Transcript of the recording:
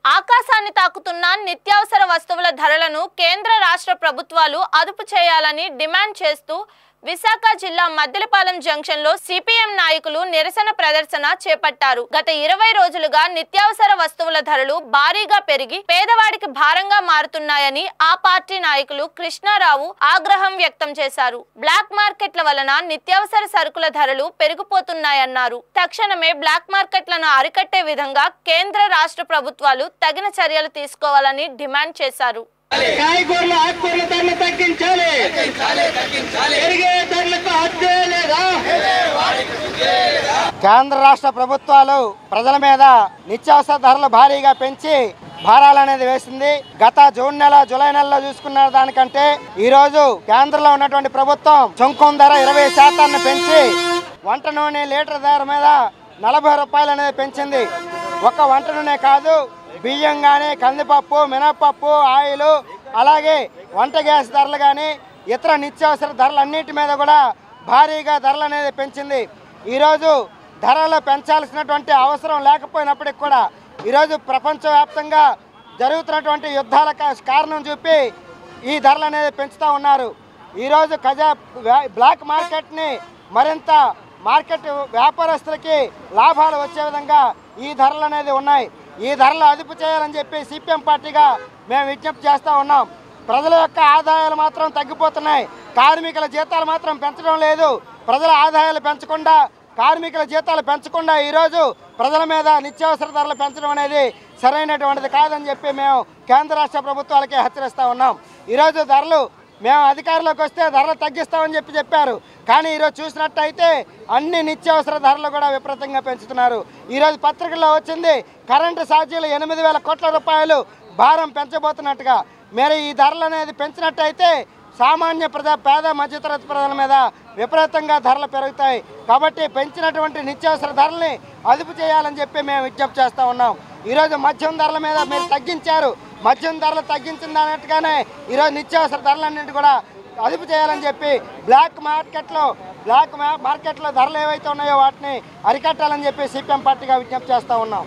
ఆకాశాన్ని తాకుతున్న నిత్యావసర వస్తువుల ధరలను కేంద్ర రాష్ట్ర ప్రభుత్వాలు అదుపు చేయాలని డిమాండ్ చేస్తూ విశాఖ జిల్లా మద్దిలపాలెం జంక్షన్ లో సిపిఎం నాయకులు నిరసన ప్రదర్శన చేపట్టారు. గత 20 రోజులుగా నిత్యావసర వస్తువుల ధరలు భారీగా పెరిగి పేదవాడికి భారంగా మారుతున్నాయని ఆ పార్టీ నాయకులు కృష్ణారావు ఆగ్రహం వ్యక్తం చేశారు. బ్లాక్ మార్కెట్ల వలన నిత్యావసర సరుకుల ధరలు పెరిగిపోతున్నాయన్నారు. తక్షణమే బ్లాక్ మార్కెట్లను అరికట్టే విధంగా కేంద్ర రాష్ట్ర ప్రభుత్వాలు తగిన చర్యలు తీసుకోవాలని డిమాండ్ చేశారు. కాయగూరలు ఆకుకూరల ధరలు తగ్గించాలి. కేంద్ర రాష్ట్ర ప్రభుత్వాలు ప్రజల మీద నిత్యావసర ధరలు భారీగా పెంచి భారాలనేది వేసింది. గత జూన్ నెల జూలై నెలలో చూసుకున్న దానికంటే ఈ రోజు కేంద్రంలో ఉన్నటువంటి ప్రభుత్వం సుంకం ధర 20% పెంచి వంట నూనె లీటర్ ధర మీద 40 రూపాయలు అనేది పెంచింది. ఒక వంట నూనె కాదు, బియ్యం కానీ, కందిపప్పు, మినపప్పు, ఆయిల్, అలాగే వంట గ్యాస్ ధరలు కానీ ఇతర నిత్యావసర ధరలన్నిటి మీద కూడా భారీగా ధరలు అనేది పెంచింది. ఈరోజు ధరలు పెంచాల్సినటువంటి అవసరం లేకపోయినప్పటికి కూడా ఈరోజు ప్రపంచవ్యాప్తంగా జరుగుతున్నటువంటి యుద్ధాలకు కారణం చూపి ఈ ధరలు అనేది పెంచుతూ ఉన్నారు. ఈరోజు బ్లాక్ మార్కెట్ని మరింత మార్కెట్ వ్యాపారస్తులకి లాభాలు వచ్చే విధంగా ఈ ధరలు అనేది ఉన్నాయి. ఈ ధరలు అదుపు చేయాలని చెప్పి సిపిఎం పార్టీగా మేము విజ్ఞప్తి చేస్తూ ఉన్నాం. ప్రజల యొక్క ఆదాయాలు మాత్రం తగ్గిపోతున్నాయి, కార్మికుల జీతాలు మాత్రం పెంచడం లేదు. ప్రజల ఆదాయాలు పెంచకుండా, కార్మికుల జీతాలు పెంచకుండా ఈరోజు ప్రజల మీద నిత్యావసర ధరలు పెంచడం అనేది సరైనటువంటిది కాదని చెప్పి మేము కేంద్ర రాష్ట్ర ప్రభుత్వాలకి హెచ్చరిస్తూ ఉన్నాం. ఈరోజు ధరలు మేము అధికారంలోకి వస్తే ధరలు తగ్గిస్తామని చెప్పారు. కానీ ఈరోజు చూసినట్టయితే అన్ని నిత్యావసర ధరలు కూడా విపరీతంగా పెంచుతున్నారు. ఈరోజు పత్రికల్లో వచ్చింది కరెంటు ఛార్జీలు 8,000 కోట్ల రూపాయలు భారం పెంచబోతున్నట్టుగా. మరి ఈ ధరలు అనేది పెంచినట్టయితే సామాన్య పేద మధ్యతరగతి ప్రజల మీద విపరీతంగా ధరలు పెరుగుతాయి. కాబట్టి పెంచినటువంటి నిత్యావసర ధరల్ని అదుపు చేయాలని చెప్పి మేము విజ్ఞప్తి చేస్తూ ఉన్నాం. ఈరోజు మద్యం ధరల మీద మీరు తగ్గించారు, మద్యం ధరలు తగ్గించింది అన్నట్టుగానే ఈరోజు నిత్యావసర ధరలన్నింటి కూడా అదుపు చేయాలని చెప్పి బ్లాక్ మార్కెట్లో ధరలు ఏవైతే ఉన్నాయో వాటిని అరికట్టాలని చెప్పి సిపిఎం పార్టీగా విజ్ఞప్తి చేస్తూ ఉన్నాం.